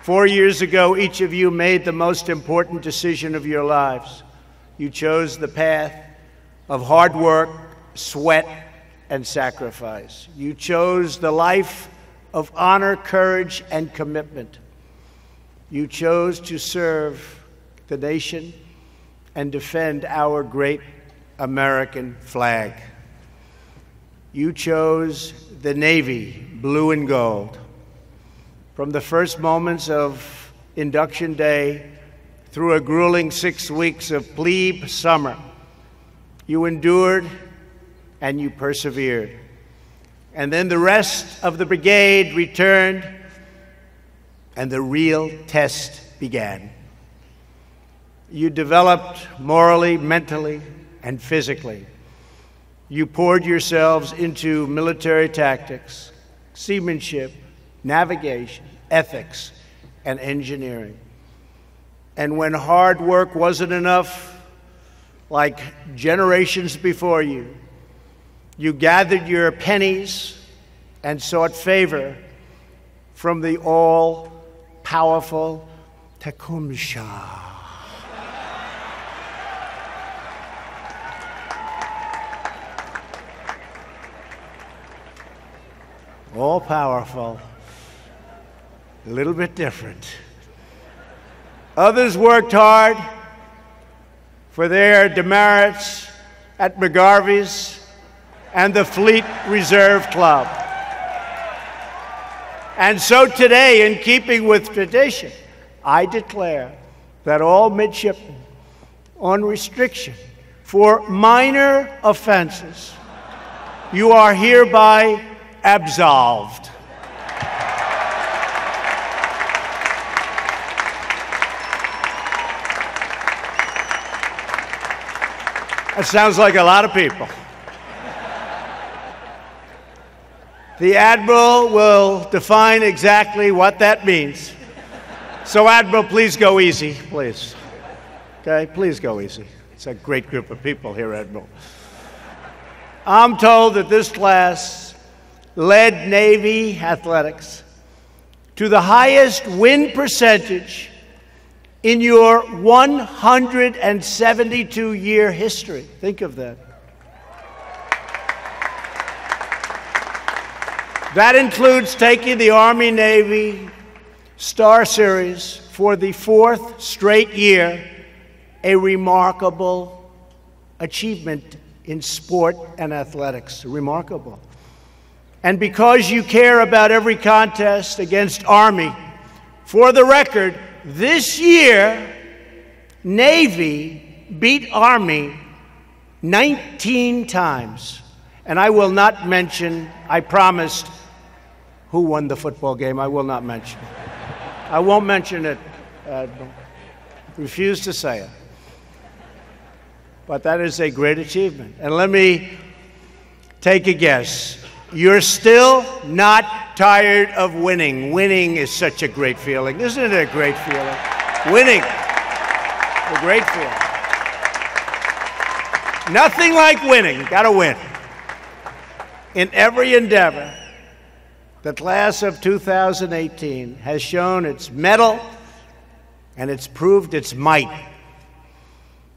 4 years ago, each of you made the most important decision of your lives. You chose the path of hard work, sweat, and sacrifice. You chose the life of honor, courage, and commitment. You chose to serve the nation and defend our great American flag. You chose the Navy, blue and gold. From the first moments of induction day through a grueling 6 weeks of plebe summer, you endured and you persevered. And then the rest of the brigade returned, and the real test began. You developed morally, mentally, and physically. You poured yourselves into military tactics, seamanship, navigation, ethics, and engineering. And when hard work wasn't enough, like generations before you, you gathered your pennies and sought favor from the all-powerful Tecumseh. All-powerful, a little bit different. Others worked hard for their demerits at McGarvey's and the Fleet Reserve Club. And so today, in keeping with tradition, I declare that all midshipmen on restriction for minor offenses, you are hereby absolved. That sounds like a lot of people. The Admiral will define exactly what that means. So, Admiral, please go easy, please. Okay, please go easy. It's a great group of people here, Admiral. I'm told that this class led Navy athletics to the highest win percentage in your 172-year history. Think of that. That includes taking the Army-Navy Star Series for the 4th straight year, a remarkable achievement in sport and athletics. Remarkable. And because you care about every contest against Army, for the record, this year, Navy beat Army 19 times. And I will not mention, I promised, who won the football game. I will not mention it. I won't mention it. Refuse to say it. But that is a great achievement. And let me take a guess. You're still not tired of winning. Winning is such a great feeling. Isn't it a great feeling? Winning. A great feeling. Nothing like winning. Got to win. In every endeavor, the class of 2018 has shown its mettle and it's proved its might.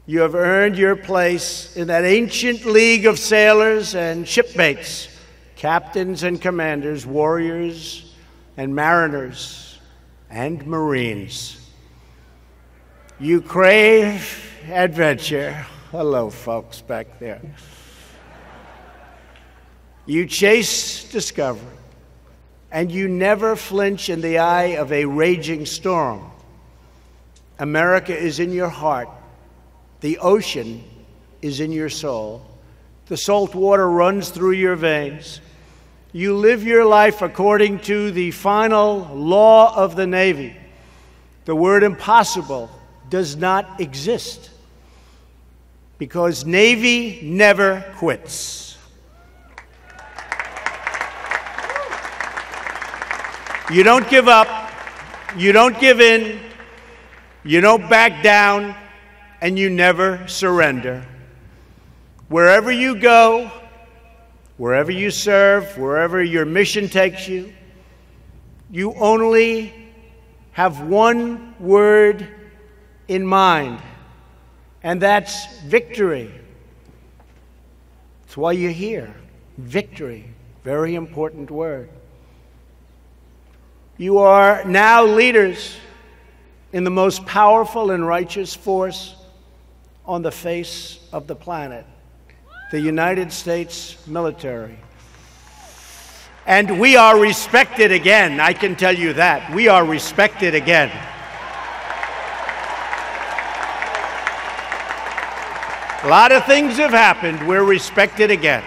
You have earned your place in that ancient league of sailors and shipmates, captains and commanders, warriors and mariners and Marines. You crave adventure. Hello, folks back there. You chase discovery, and you never flinch in the eye of a raging storm. America is in your heart. The ocean is in your soul. The salt water runs through your veins. You live your life according to the final law of the Navy. The word impossible does not exist because Navy never quits. You don't give up, you don't give in, you don't back down, and you never surrender. Wherever you go, wherever you serve, wherever your mission takes you, you only have one word in mind, and that's victory. That's why you're here. Victory. Very important word. You are now leaders in the most powerful and righteous force on the face of the planet, the United States military. And we are respected again, I can tell you that. We are respected again. A lot of things have happened. We're respected again.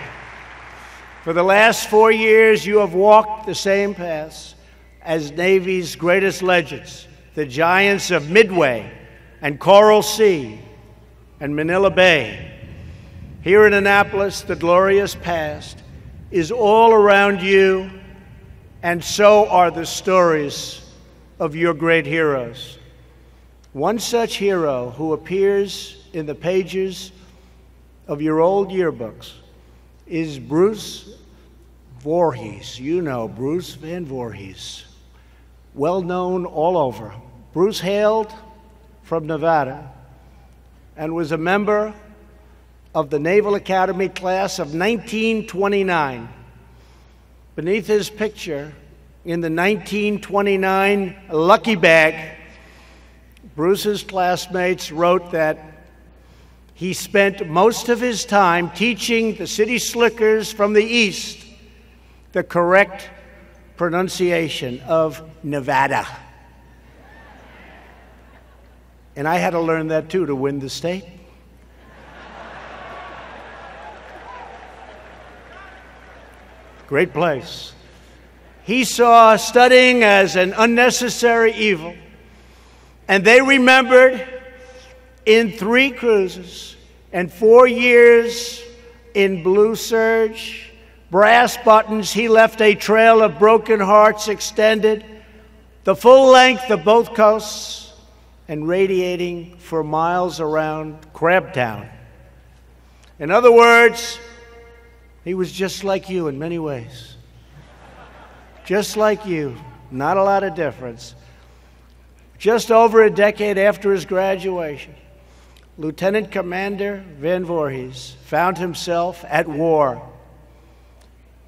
For the last 4 years, you have walked the same paths as Navy's greatest legends, the giants of Midway and Coral Sea and Manila Bay. Here in Annapolis, the glorious past is all around you, and so are the stories of your great heroes. One such hero who appears in the pages of your old yearbooks is Bruce Voorhees. You know Bruce Van Voorhees, well known all over. Bruce hailed from Nevada and was a member of the Naval Academy class of 1929. Beneath his picture in the 1929 lucky bag, Bruce's classmates wrote that he spent most of his time teaching the city slickers from the East the correct pronunciation of Nevada. And I had to learn that too to win the state. Great place. He saw studying as an unnecessary evil, and they remembered in 3 cruises and 4 years in Blue Surge, brass buttons, he left a trail of broken hearts extended the full length of both coasts and radiating for miles around Crabtown. In other words, he was just like you in many ways. Just like you, not a lot of difference. Just over a decade after his graduation, Lieutenant Commander Van Voorhees found himself at war.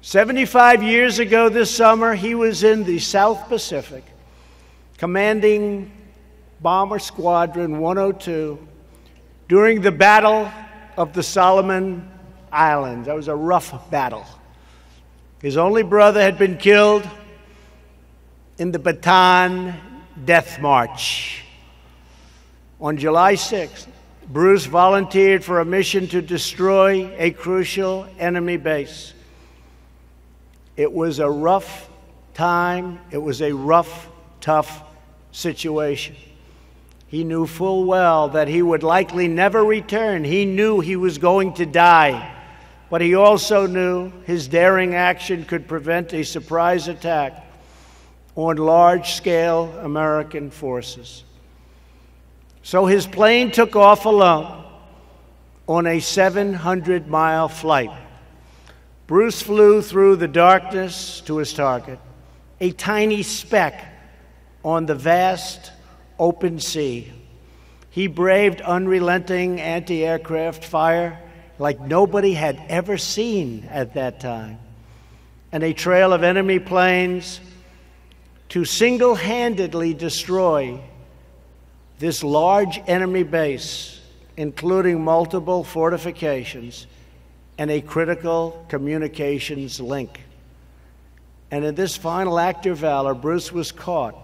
75 years ago this summer, he was in the South Pacific, commanding Bomber Squadron 102 during the Battle of the Solomon Islands. That was a rough battle. His only brother had been killed in the Bataan Death March. On July 6th, Bruce volunteered for a mission to destroy a crucial enemy base. It was a rough time. It was a rough, tough situation. He knew full well that he would likely never return. He knew he was going to die. But he also knew his daring action could prevent a surprise attack on large-scale American forces. So his plane took off alone on a 700-mile flight. Bruce flew through the darkness to his target, a tiny speck on the vast open sea. He braved unrelenting anti-aircraft fire like nobody had ever seen at that time, and a trail of enemy planes to single-handedly destroy this large enemy base, including multiple fortifications and a critical communications link. And in this final act of valor, Bruce was caught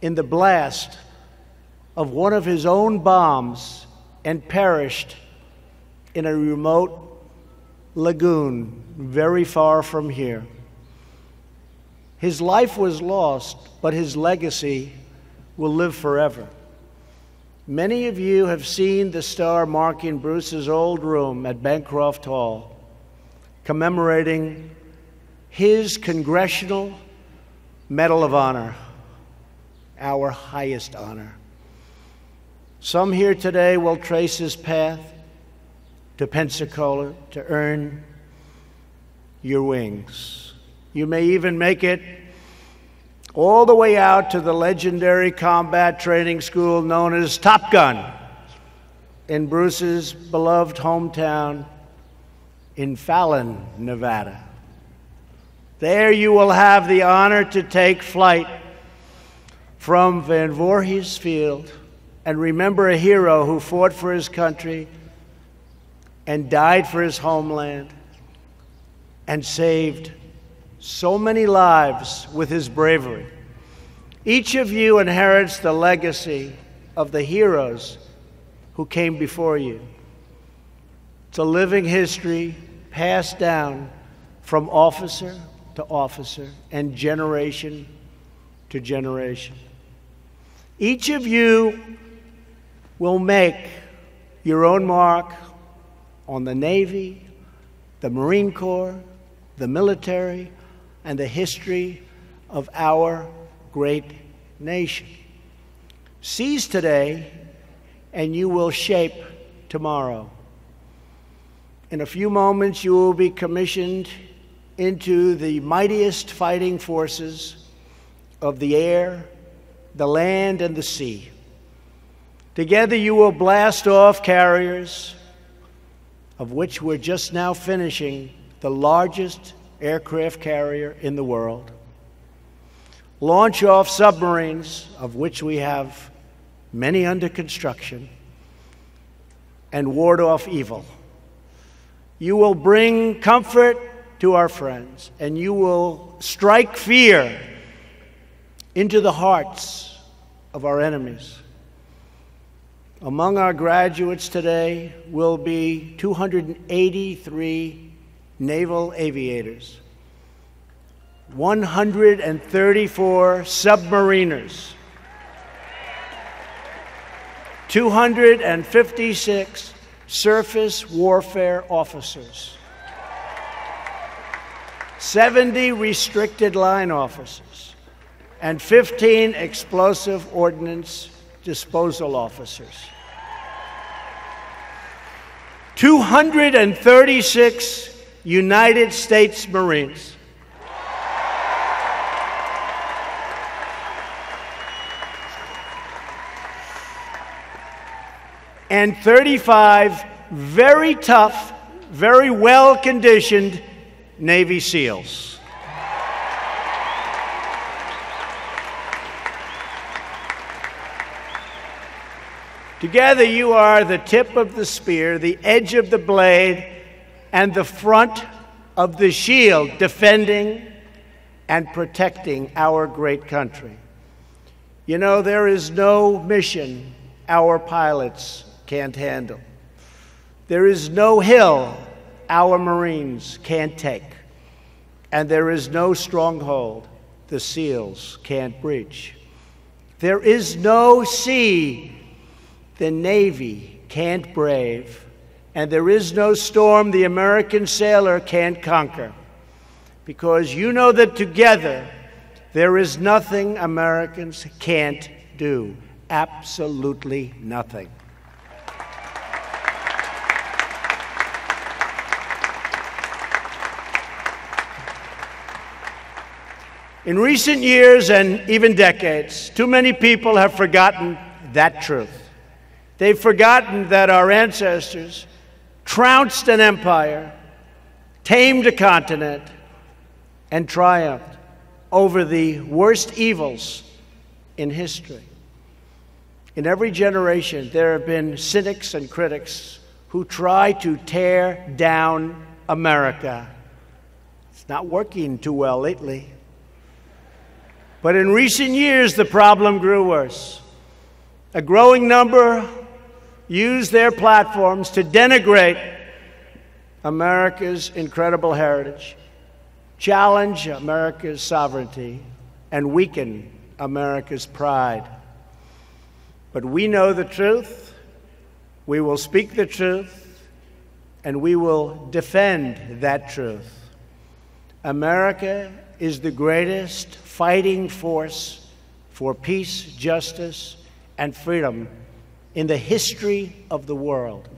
in the blast of one of his own bombs and perished in a remote lagoon very far from here. His life was lost, but his legacy will live forever. Many of you have seen the star marking Bruce's old room at Bancroft Hall, commemorating his Congressional Medal of Honor, our highest honor. Some here today will trace his path to Pensacola to earn your wings. You may even make it all the way out to the legendary combat training school known as Top Gun in Bruce's beloved hometown in Fallon, Nevada. There you will have the honor to take flight from Van Voorhees Field and remember a hero who fought for his country and died for his homeland and saved so many lives with his bravery. Each of you inherits the legacy of the heroes who came before you. It's a living history passed down from officer to officer and generation to generation. Each of you will make your own mark on the Navy, the Marine Corps, the military, and the history of our great nation. Seize today, and you will shape tomorrow. In a few moments, you will be commissioned into the mightiest fighting forces of the air, the land, and the sea. Together, you will blast off carriers, of which we're just now finishing the largest aircraft carrier in the world. Launch off submarines, of which we have many under construction, and ward off evil. You will bring comfort to our friends, and you will strike fear into the hearts of our enemies. Among our graduates today will be 283 naval aviators, 134 submariners, 256 surface warfare officers, 70 restricted line officers, and 15 explosive ordnance disposal officers. 236 United States Marines. And 35 very tough, very well-conditioned Navy SEALs. Together, you are the tip of the spear, the edge of the blade, and the front of the shield, defending and protecting our great country. You know, there is no mission our pilots can't handle. There is no hill our Marines can't take. And there is no stronghold the SEALs can't breach. There is no sea the Navy can't brave, and there is no storm the American sailor can't conquer, because you know that together there is nothing Americans can't do, absolutely nothing. In recent years and even decades, too many people have forgotten that truth. They've forgotten that our ancestors trounced an empire, tamed a continent, and triumphed over the worst evils in history. In every generation, there have been cynics and critics who try to tear down America. It's not working too well lately. But in recent years, the problem grew worse. A growing number used their platforms to denigrate America's incredible heritage, challenge America's sovereignty, and weaken America's pride. But we know the truth, we will speak the truth, and we will defend that truth. America is the greatest fighting force for peace, justice, and freedom in the history of the world.